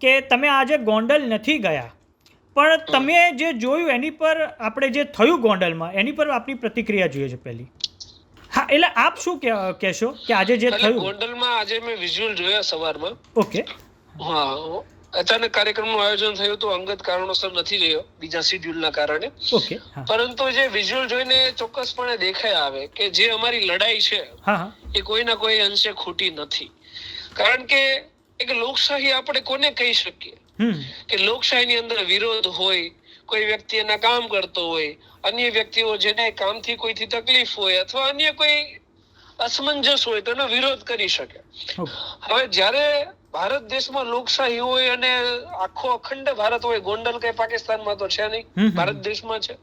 કે તમે આજે ગોંડલ નથી ગયા, પણ તમે જે જોયું એની પર આપણે જે થયું ગોંડલમાં એની પર આપની પ્રતિક્રિયા જોઈએ છે પહેલી. હા, એટલે આપ શું કહેશો કે આજે જે થયું ગોંડલમાં? આજે મેં વિઝ્યુઅલ જોયા સવારમાં. ઓકે. હા, અચાનક કાર્યક્રમનું આયોજન થયું તો અંગત કારણોસર નથી રહ્યો, બીજા શિડ્યુલના કારણે. ઓકે. પરંતુ જે વિઝ્યુઅલ જોઈને ચોક્કસપણે દેખાય આવે કે જે અમારી લડાઈ છે એ કોઈના કોઈ અંશે ખોટી નથી. કારણ કે એક લોકશાહી આપણે કોને કહી શકીએ કે લોકશાહીની અંદર વિરોધ હોય, કોઈ વ્યક્તિ એના કામ કરતો હોય, અન્ય વ્યક્તિઓ જેને કામથી કોઈથી તકલીફ હોય અથવા અન્ય કોઈ અસમંજસ હોય તો એનો વિરોધ કરી શકે. હવે જ્યારે ભારત દેશમાં લોકશાહી હોય અને આખો અખંડ ભારત હોય, ગોંડલ કઈ પાકિસ્તાનમાં તો છે નહીં, ભારત દેશમાં છે.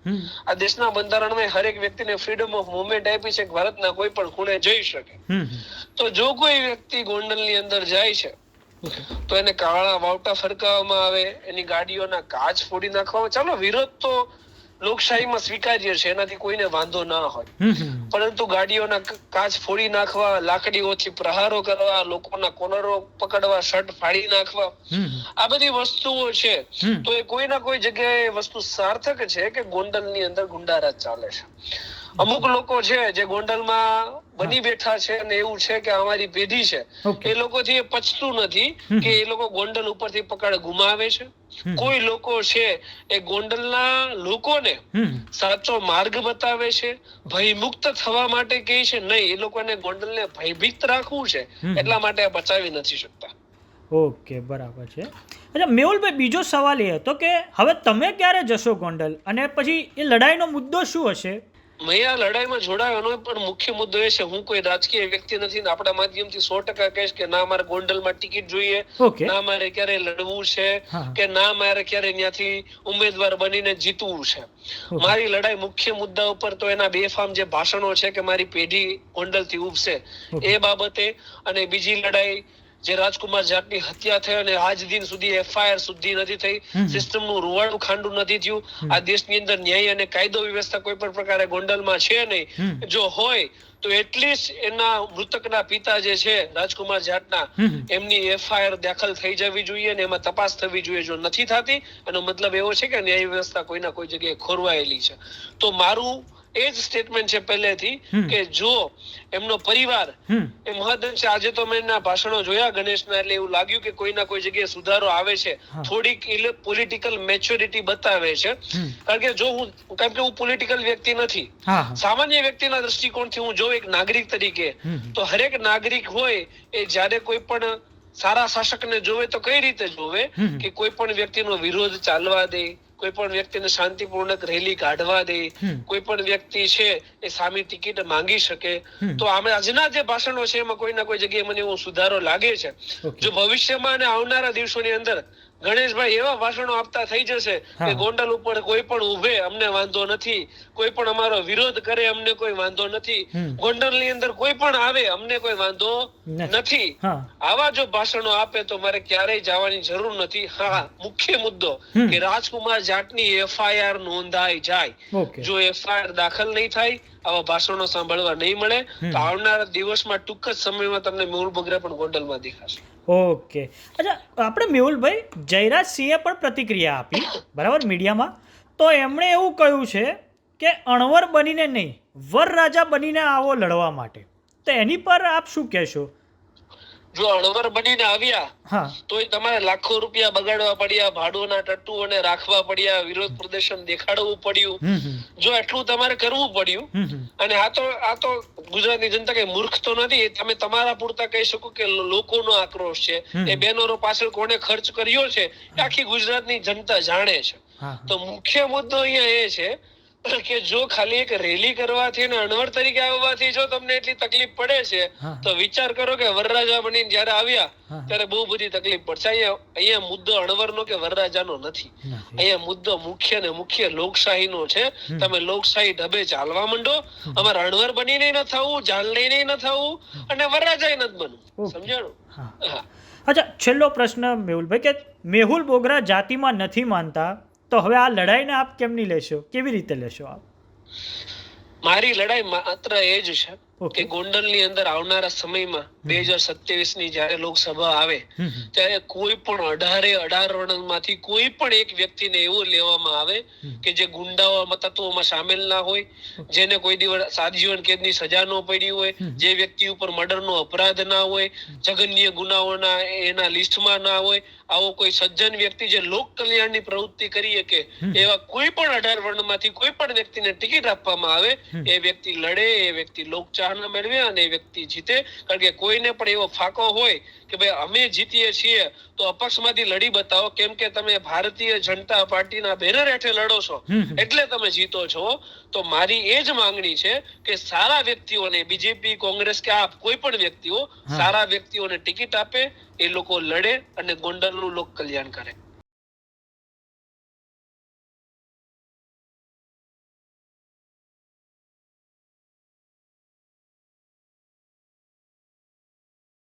આ દેશના બંધારણમાં હરેક વ્યક્તિને ફ્રીડમ ઓફ મુવમેન્ટ આપી છે, ભારતના કોઈ પણ ખૂણે જઈ શકે. તો જો કોઈ વ્યક્તિ ગોંડલની અંદર જાય છે તો એને કાળા વાવટા ફરકાવવામાં આવે, એની ગાડીઓના કાચ ફોડી નાખવામાં, ચાલો વિરોધ તો લોકશાહીમાં સ્વીકાર્ય છે, એનાથી કોઈને વાંધો ના હોય. પરંતુ ગાડીઓના કાચ ફોડી નાખવા, લાકડીઓથી પ્રહારો કરવા, લોકોના કોલરો પકડવા, શર્ટ ફાડી નાખવા, આ બધી વસ્તુઓ છે. તો એ કોઈના કોઈ જગ્યાએ વસ્તુ સાર્થક છે કે ગોંડલની અંદર ગુંડારાજ ચાલે છે. અમુક લોકો છે જે ગોંડલમાં બની બેઠા છે અને એવું છે કે અમારી પેઢી છે, એ લોકોથી એ પચતું નથી કે એ લોકો ગોંડલ ઉપરથી પકડ ગુમાવે છે. કોઈ લોકો છે એ ગોંડલના લોકોને સાચો માર્ગ બતાવે છે, ભયમુક્ત થવા માટે કહે છે. નહીં, એ લોકોને ગોંડલને ભયભીત રાખવું છે એટલા માટે બચાવી નથી શકતા. ઓકે, બરાબર છે. અચ્છા મેહુલભાઈ, બીજો સવાલ એ હતો કે હવે તમે ક્યારે જશો ગોંડલ, અને પછી એ લડાઈનો મુદ્દો શું હશે? મેં આ લડાઈમાં જોડાયો પણ મુખ્ય મુદ્દો એ છે, હું કોઈ રાજકીય વ્યક્તિ નથી. આપણા માધ્યમથી 100% કહીશ કે ના મારે ગોંડલમાં ટિકિટ જોઈએ, ના મારે ક્યારે લડવું છે, કે ના મારે ક્યારે ત્યાંથી ઉમેદવાર બનીને જીતવું છે. મારી લડાઈ મુખ્ય મુદ્દા ઉપર તો એના બેફામ જે ભાષણો છે કે મારી પેઢી ગોંડલથી ઉભશે એ બાબતે, અને બીજી લડાઈ જે રાજકુમાર જાટની હત્યા થઈ અને આજ દિન સુધી એફઆઈઆર સુધી નથી થઈ, સિસ્ટમનું રૂવાડું ખાંડું નથી થયું. આ દેશની અંદર ન્યાય અને કાયદો વ્યવસ્થા કોઈ પણ પ્રકારે ગોંડલમાં છે નહીં. જો હોય તો એટલીસ્ટ એના મૃતકના પિતા જે છે રાજકુમાર જાટના, એમની એફઆઈઆર દાખલ થઈ જવી જોઈએ અને એમાં તપાસ થવી જોઈએ. જો નથી થતી એનો મતલબ એવો છે કે ન્યાય વ્યવસ્થા કોઈના કોઈ જગ્યાએ ખોરવાયેલી છે. તો મારું એ જ સ્ટેટમેન્ટ છે પહેલેથી કે જો એમનો પરિવાર એ મહદઅંશે છે. આજે તો મેં એના ભાષણો જોયા ગણેશના, એટલે એવું લાગ્યું કે કોઈના કોઈ જગ્યાએ સુધારો આવે છે, થોડીક પોલિટિકલ મેચ્યોરિટી બતાવે છે. કારણ કે જો કારણ કે હું પોલિટિકલ વ્યક્તિ નથી, સામાન્ય વ્યક્તિના દ્રષ્ટિકોણથી હું જોઉં એક નાગરિક તરીકે, તો હરેક નાગરિક હોય એ જ્યારે કોઈ પણ સારા શાસકને જોવે તો કઈ રીતે જોવે કે કોઈ પણ વ્યક્તિનો વિરોધ ચાલવા દે, કોઈ પણ વ્યક્તિને શાંતિપૂર્ણક રેલી કાઢવા દે, કોઈ પણ વ્યક્તિ છે એ સામી ટિકિટ માંગી શકે. તો આજના જે ભાષણો છે એમાં કોઈ ના કોઈ જગ્યાએ મને એવો સુધારો લાગે છે. જો ભવિષ્યમાં અને આવનારા દિવસોની અંદર ગણેશભાઈ એવા ભાષણો આપતા થઈ જશે કે ગોંડલ ઉપર કોઈ પણ ઉભે અમને વાંધો નથી, કોઈ પણ અમારો વિરોધ કરે અમને કોઈ વાંધો નથી, ગોંડલની અંદર કોઈ પણ આવે અમને કોઈ વાંધો નથી, આવા જો ભાષણો આપે તો મારે ક્યારેય જવાની જરૂર નથી. હા, મુખ્ય મુદ્દો કે રાજકુમાર જાટની એફઆઈઆર નોંધાઈ જાય. જો એફઆઈઆર દાખલ નહીં થાય, આવા ભાષણો સાંભળવા નહીં મળે, તો આવનારા દિવસમાં ટૂંક જ સમયમાં તમને મેહુલ બોગરા પણ ગોંડલમાં દેખાશે. ઓકે. અચ્છા, આપણે મેહુલભાઈ, જયરાજસિંહે પણ પ્રતિક્રિયા આપી બરાબર મીડિયામાં, તો એમણે એવું કહ્યું છે કે અણવર બનીને નહીં, વરરાજા બનીને આવો લડવા માટે. તો એની પર આપ શું કહેશો? જો અણવર બનીને આવ્યા તોય તમારે લાખો રૂપિયા બગાડવા પડ્યા, ભાડુના ટટ્ટુઓને રાખવા પડ્યા, વિરોધ પ્રદર્શન દેખાડવું પડ્યું. જો એટલું તમારે કરવું પડ્યું, અને આ તો ગુજરાતની જનતા કઈ મૂર્ખ તો નથી, તમે તમારા પૂરતા કહી શકો કે લોકોનો આક્રોશ છે, એ બેનરો પાછળ કોને ખર્ચ કર્યો છે આખી ગુજરાતની જનતા જાણે છે. તો મુખ્ય મુદ્દો અહીંયા એ છે કે જો ખાલી એક રેલી કરવાથી અને અણવર તરીકે આવવાથી જો તમને એટલી તકલીફ પડે છે તો વિચાર કરો કે વરરાજા બનીને જયારે આવ્યા ત્યારે બહુ બધી તકલીફ પડશે. અહીંયા મુદ્દો અણવરનો કે વરરાજાનો નથી, અહીંયા મુદ્દો મુખ્ય ને મુખ્ય લોકશાહીનો છે. તમે લોકશાહી ઢબે ચાલવા માંડો, અમારે અણવર બનીને ન થવું, જાન લઈને ન થવું અને વરરાજા નથી બનવું. સમજાણું? અચ્છા, છેલ્લો પ્રશ્ન મેહુલભાઈ, કે મેહુલ બોગરા જાતિમાં નથી માનતા, તો હવે આ લડાઈને આપ કેમ નહીં લેશો, કેવી રીતે લેશો આપ? મારી લડાઈ માત્ર એ જ છે કે ગોંડલની અંદર આવનારા સમયમાં 2027 ની જયારે લોકસભા આવે ત્યારે કોઈ પણ 18 માંથી કોઈ પણ એક વ્યક્તિને એવું લેવામાં આવે કે જે ગુંડાઓ તત્વોમાં સામેલ ના હોય, જેને કોઈ દિવસ આજીવન કેદની સજા ન પડી હોય, જે વ્યક્તિ ઉપર મર્ડરનો અપરાધ ના હોય, જઘન્ય ગુનાઓના એના લિસ્ટમાં ના હોય, આવો કોઈ સજ્જન વ્યક્તિ જે લોક કલ્યાણની પ્રવૃત્તિ કરી શકે એવા કોઈ પણ 18 વર્ણમાંથી કોઈ પણ વ્યક્તિને ટિકિટ આપવામાં આવે, એ વ્યક્તિ લડે, એ વ્યક્તિ લોકચાહના મેળવે અને એ વ્યક્તિ જીતે. કારણ કે કોઈને પણ એવો ફાકો હોય કે ભાઈ અમે જીતીએ છીએ તો અપક્ષમાંથી લડી બતાવો, કેમ કે તમે ભારતીય જનતા પાર્ટીના બેનર હેઠળ લડો છો એટલે તમે જીતો છો. તો મારી એ જ માંગણી છે કે સારા વ્યક્તિઓને, બીજેપી, કોંગ્રેસ કે આપ કોઈ પણ વ્યક્તિઓ સારા વ્યક્તિઓને ટિકિટ આપે, એ લોકો લડે અને ગોંડલનું લોક કલ્યાણ કરે.